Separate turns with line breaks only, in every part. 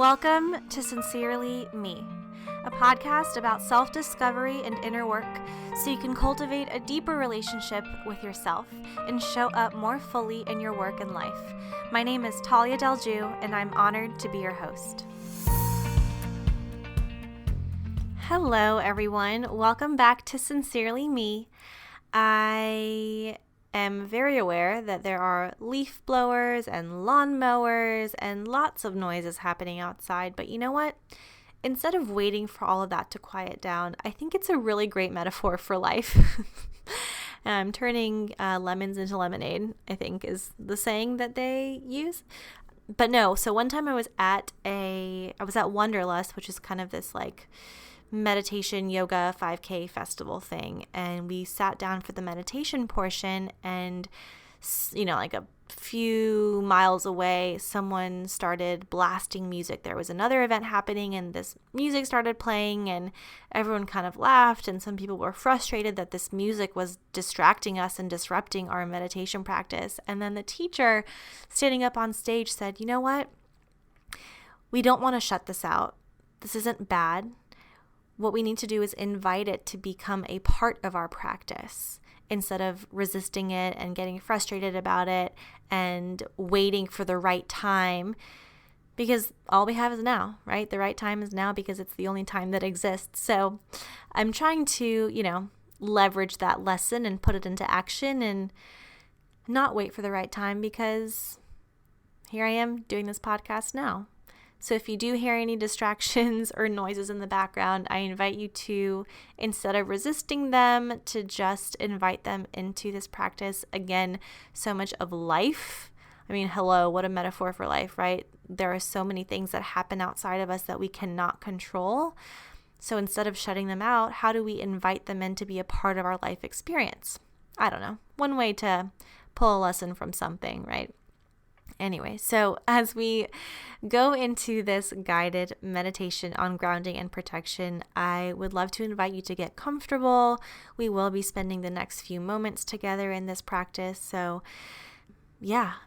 Welcome to Sincerely Me, a podcast about self-discovery and inner work so you can cultivate a deeper relationship with yourself and show up more fully in your work and life. My name is Talia Delju, and I'm honored to be your host. Hello, everyone. Welcome back to Sincerely Me. I am very aware that there are leaf blowers and lawn mowers and lots of noises happening outside, but you know what? Instead of waiting for all of that to quiet down, I think it's a really great metaphor for life. Turning lemons into lemonade, I think, is the saying that they use. But no, so one time I was at Wanderlust, which is kind of this like meditation yoga 5K festival thing, and we sat down for the meditation portion, and like a few miles away someone started blasting music. There was another event happening and this music started playing, and everyone kind of laughed, and some people were frustrated that this music was distracting us and disrupting our meditation practice. And then the teacher standing up on stage said, "You know what? We don't want to shut this out. This isn't bad. What we need to do is invite it to become a part of our practice instead of resisting it and getting frustrated about it and waiting for the right time, because all we have is now, right? The right time is now because it's the only time that exists." So I'm trying to, leverage that lesson and put it into action and not wait for the right time, because here I am doing this podcast now. So if you do hear any distractions or noises in the background, I invite you to, instead of resisting them, to just invite them into this practice. Again, so much of life. I mean, hello, what a metaphor for life, right? There are so many things that happen outside of us that we cannot control. So instead of shutting them out, how do we invite them in to be a part of our life experience? I don't know. One way to pull a lesson from something, right? Anyway, so as we go into this guided meditation on grounding and protection, I would love to invite you to get comfortable. We will be spending the next few moments together in this practice. So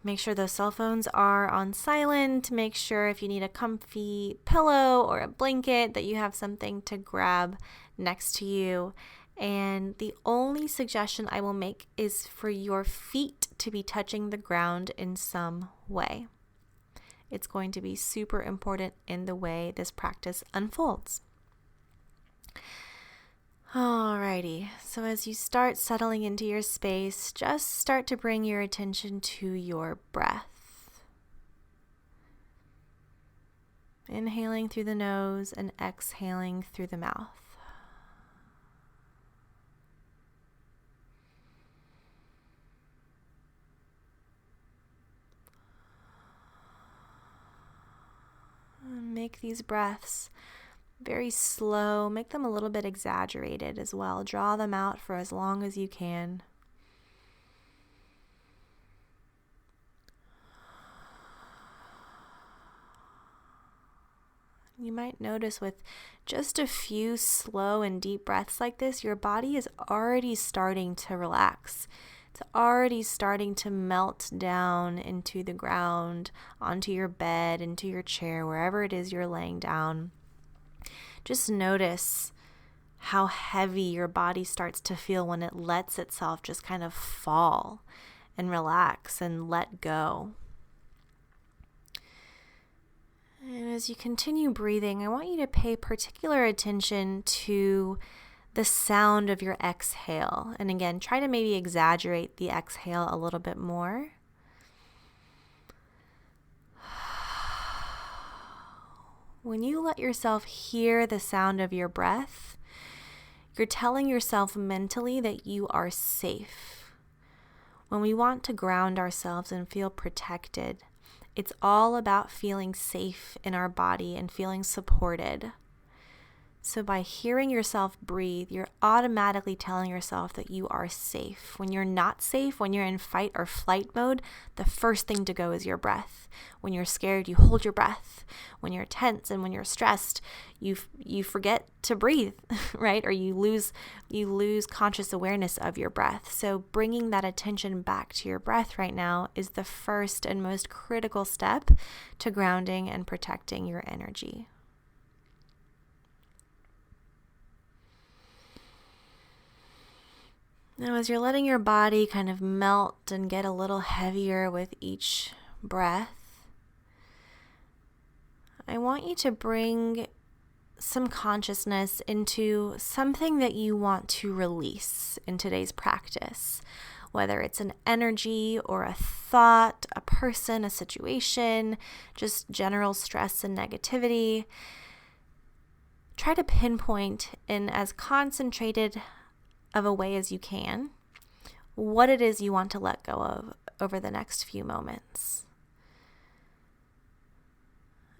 make sure those cell phones are on silent. Make sure if you need a comfy pillow or a blanket that you have something to grab next to you. And the only suggestion I will make is for your feet to be touching the ground in some way. It's going to be super important in the way this practice unfolds. Alrighty, so as you start settling into your space, just start to bring your attention to your breath. Inhaling through the nose and exhaling through the mouth. Make these breaths very slow. Make them a little bit exaggerated as well. Draw them out for as long as you can. You might notice with just a few slow and deep breaths like this, your body is already starting to relax. It's already starting to melt down into the ground, onto your bed, into your chair, wherever it is you're laying down. Just notice how heavy your body starts to feel when it lets itself just kind of fall and relax and let go. And as you continue breathing, I want you to pay particular attention to the sound of your exhale. And again, try to maybe exaggerate the exhale a little bit more. When you let yourself hear the sound of your breath, you're telling yourself mentally that you are safe. When we want to ground ourselves and feel protected, it's all about feeling safe in our body and feeling supported. So by hearing yourself breathe, you're automatically telling yourself that you are safe. When you're not safe, when you're in fight or flight mode, the first thing to go is your breath. When you're scared, you hold your breath. When you're tense and when you're stressed, you forget to breathe, right? Or you lose conscious awareness of your breath. So bringing that attention back to your breath right now is the first and most critical step to grounding and protecting your energy. Now, as you're letting your body kind of melt and get a little heavier with each breath, I want you to bring some consciousness into something that you want to release in today's practice, whether it's an energy or a thought, a person, a situation, just general stress and negativity. Try to pinpoint in as concentrated of a way as you can what it is you want to let go of over the next few moments.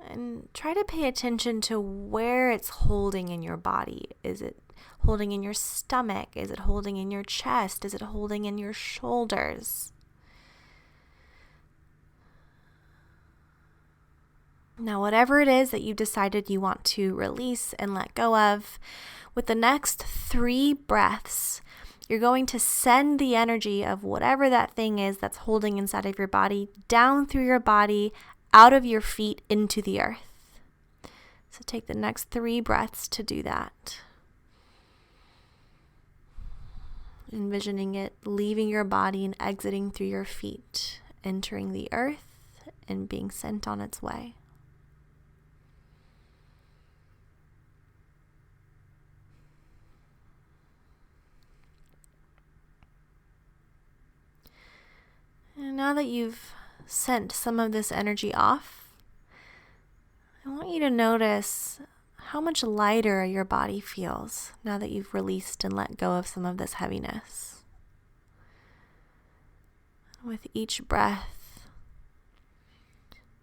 And try to pay attention to where it's holding in your body. Is it holding in your stomach? Is it holding in your chest? Is it holding in your shoulders? Now, whatever it is that you decided you want to release and let go of, with the next 3 breaths, you're going to send the energy of whatever that thing is that's holding inside of your body down through your body, out of your feet, into the earth. So take the next 3 breaths to do that. Envisioning it leaving your body and exiting through your feet, entering the earth and being sent on its way. And now that you've sent some of this energy off, I want you to notice how much lighter your body feels now that you've released and let go of some of this heaviness. With each breath,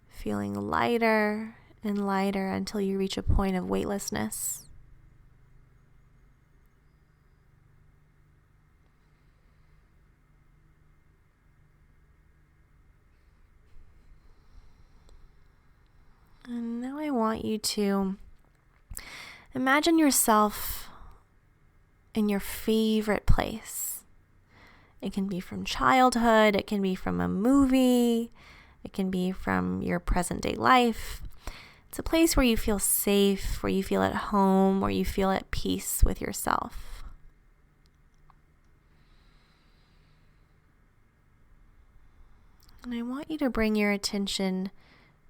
feeling lighter and lighter until you reach a point of weightlessness. And now I want you to imagine yourself in your favorite place. It can be from childhood, it can be from a movie, it can be from your present day life. It's a place where you feel safe, where you feel at home, where you feel at peace with yourself. And I want you to bring your attention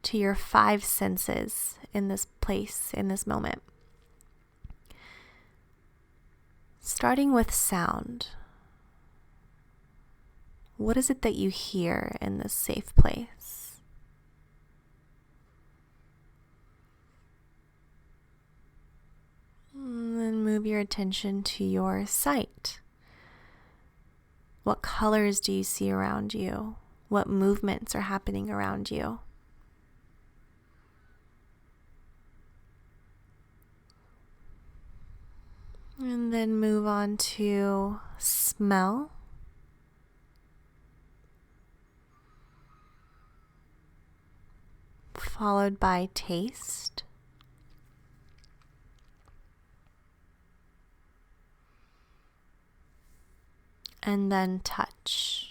to your 5 senses in this place, in this moment. Starting with sound. What is it that you hear in this safe place? And then move your attention to your sight. What colors do you see around you? What movements are happening around you? And then move on to smell. Followed by taste. And then touch.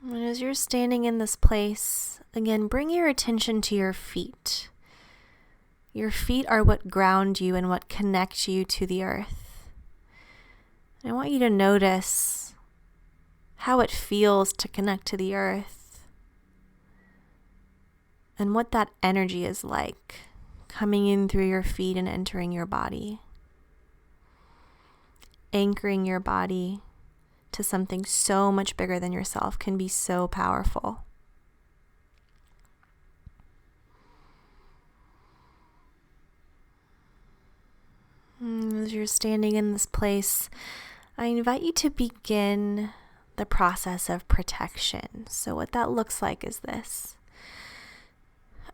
And as you're standing in this place, again, bring your attention to your feet. Your feet are what ground you and what connect you to the earth. And I want you to notice how it feels to connect to the earth and what that energy is like coming in through your feet and entering your body. Anchoring your body to something so much bigger than yourself can be so powerful. As you're standing in this place, I invite you to begin the process of protection. So what that looks like is this.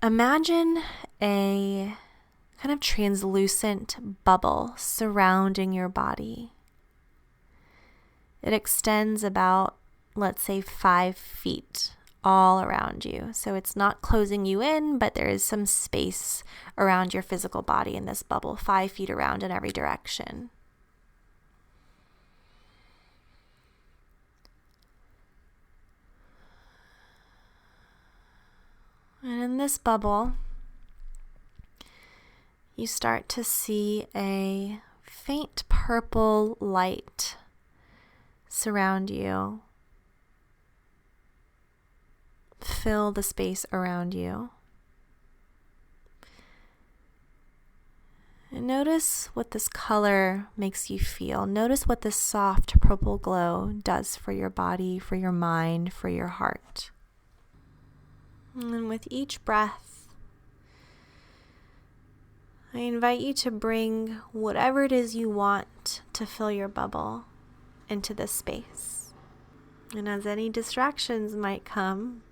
Imagine a kind of translucent bubble surrounding your body. It extends about, let's say, 5 feet all around you. So it's not closing you in, but there is some space around your physical body in this bubble, 5 feet around in every direction. And in this bubble, you start to see a faint purple light surround you, fill the space around you. And notice what this color makes you feel. Notice what this soft purple glow does for your body, for your mind, for your heart. And with each breath, I invite you to bring whatever it is you want to fill your bubble into this space. And as any distractions might come,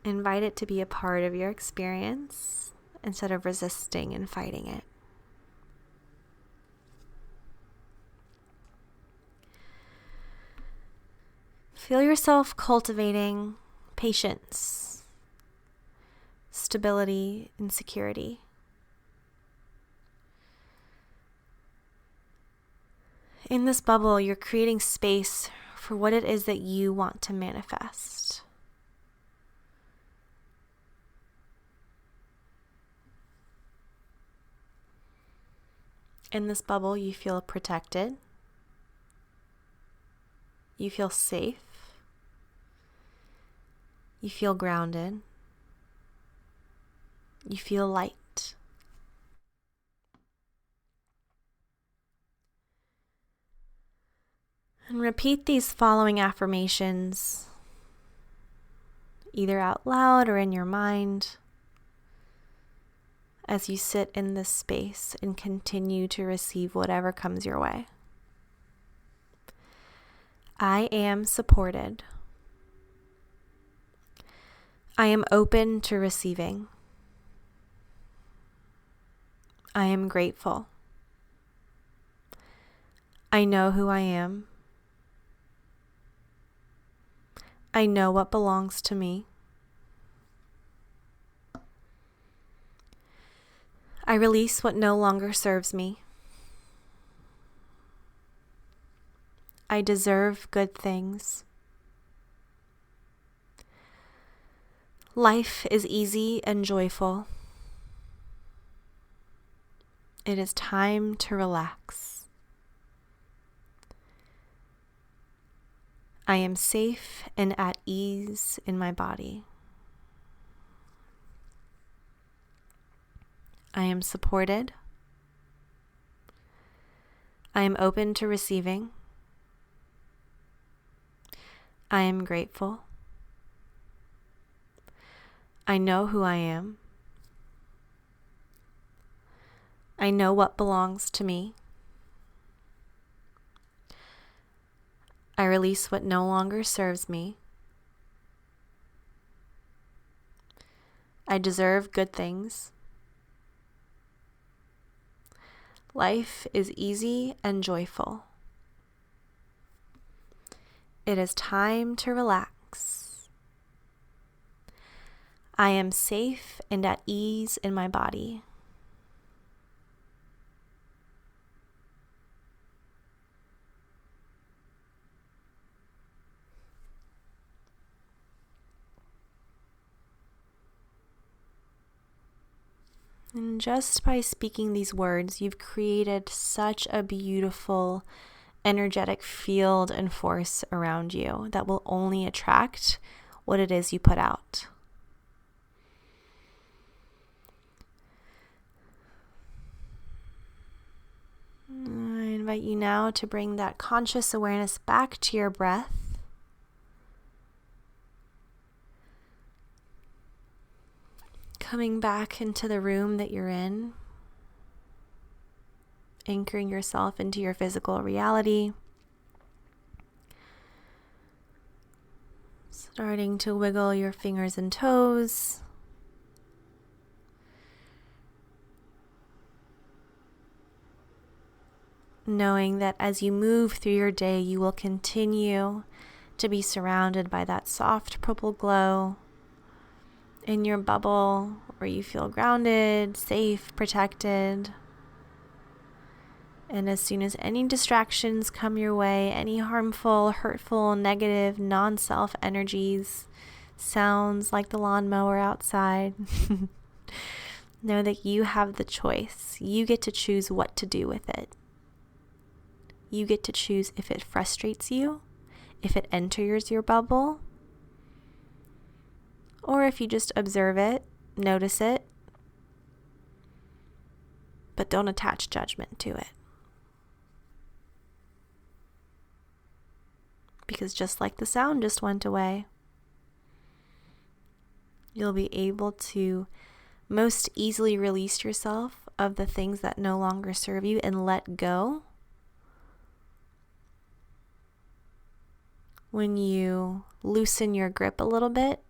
invite it to be a part of your experience instead of resisting and fighting it. Feel yourself cultivating patience, stability, and security. In this bubble, you're creating space for what it is that you want to manifest. In this bubble, you feel protected. You feel safe. You feel grounded. You feel light. And repeat these following affirmations, either out loud or in your mind, as you sit in this space and continue to receive whatever comes your way. I am supported. I am open to receiving. I am grateful. I know who I am. I know what belongs to me. I release what no longer serves me. I deserve good things. Life is easy and joyful. It is time to relax. I am safe and at ease in my body. I am supported. I am open to receiving. I am grateful. I know who I am. I know what belongs to me. I release what no longer serves me. I deserve good things. Life is easy and joyful. It is time to relax. I am safe and at ease in my body. And just by speaking these words, you've created such a beautiful, energetic field and force around you that will only attract what it is you put out. I invite you now to bring that conscious awareness back to your breath. Coming back into the room that you're in, anchoring yourself into your physical reality. Starting to wiggle your fingers and toes. Knowing that as you move through your day, you will continue to be surrounded by that soft purple glow in your bubble where you feel grounded, safe, protected. And as soon as any distractions come your way, any harmful, hurtful, negative, non-self energies, sounds like the lawnmower outside, know that you have the choice. You get to choose what to do with it. You get to choose if it frustrates you, if it enters your bubble, or if you just observe it, notice it, but don't attach judgment to it. Because just like the sound just went away, you'll be able to most easily release yourself of the things that no longer serve you and let go when you loosen your grip a little bit,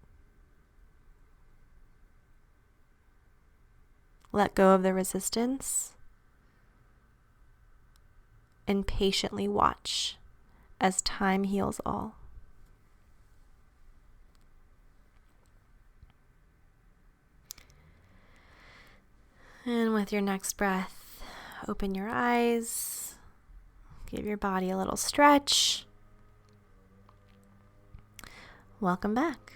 let go of the resistance, and patiently watch as time heals all. And with your next breath, open your eyes, give your body a little stretch. Welcome back.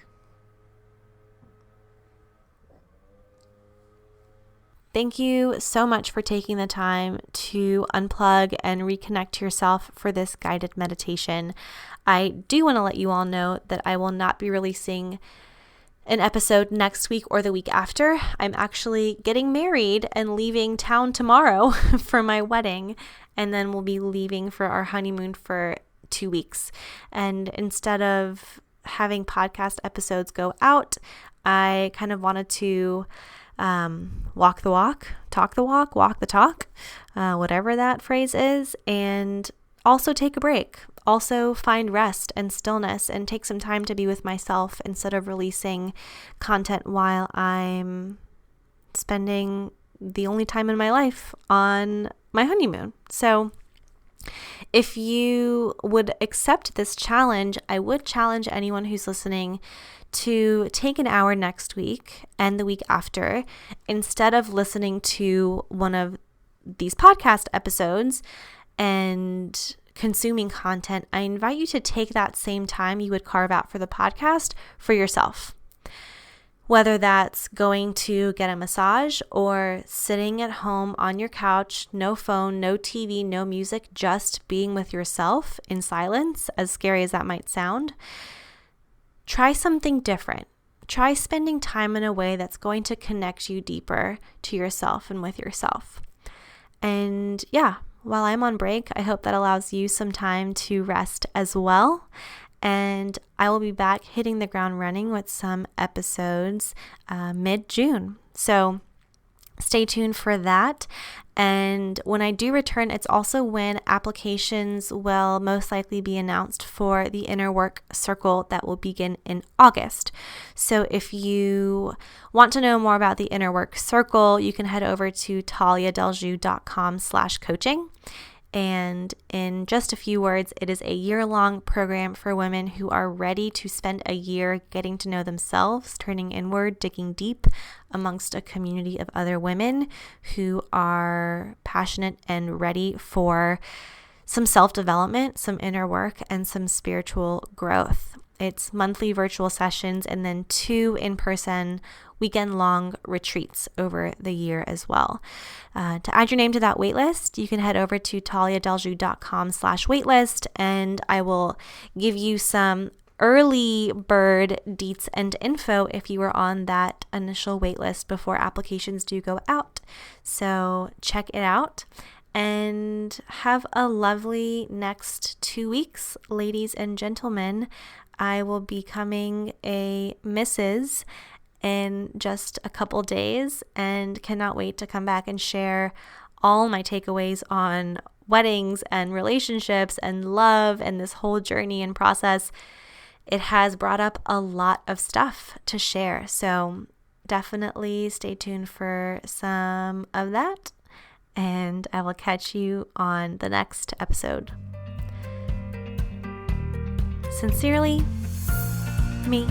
Thank you so much for taking the time to unplug and reconnect to yourself for this guided meditation. I do want to let you all know that I will not be releasing an episode next week or the week after. I'm actually getting married and leaving town tomorrow for my wedding, and then we'll be leaving for our honeymoon for 2 weeks. And instead of having podcast episodes go out, I kind of wanted to walk the walk, talk the walk, walk the talk, whatever that phrase is, and also take a break. Also find rest and stillness and take some time to be with myself instead of releasing content while I'm spending the only time in my life on my honeymoon. So if you would accept this challenge, I would challenge anyone who's listening to take an hour next week and the week after, instead of listening to one of these podcast episodes and consuming content, I invite you to take that same time you would carve out for the podcast for yourself. Whether that's going to get a massage or sitting at home on your couch, no phone, no TV, no music, just being with yourself in silence, as scary as that might sound. Try something different. Try spending time in a way that's going to connect you deeper to yourself and with yourself. And yeah, while I'm on break, I hope that allows you some time to rest as well. And I will be back hitting the ground running with some episodes mid-June. So stay tuned for that. And when I do return, it's also when applications will most likely be announced for the Inner Work Circle that will begin in August. So if you want to know more about the Inner Work Circle, you can head over to taliadelju.com/coaching. And in just a few words, it is a year-long program for women who are ready to spend a year getting to know themselves, turning inward, digging deep amongst a community of other women who are passionate and ready for some self-development, some inner work, and some spiritual growth. It's monthly virtual sessions and then 2 in-person weekend-long retreats over the year as well. To add your name to that waitlist, you can head over to taliadelju.com/waitlist, and I will give you some early bird deets and info if you were on that initial waitlist before applications do go out. So check it out. And have a lovely next 2 weeks, ladies and gentlemen. I will be becoming a Mrs. in just a couple days and cannot wait to come back and share all my takeaways on weddings and relationships and love and this whole journey and process. it has brought up a lot of stuff to share. So definitely stay tuned for some of that, and I will catch you on the next episode. Sincerely, me.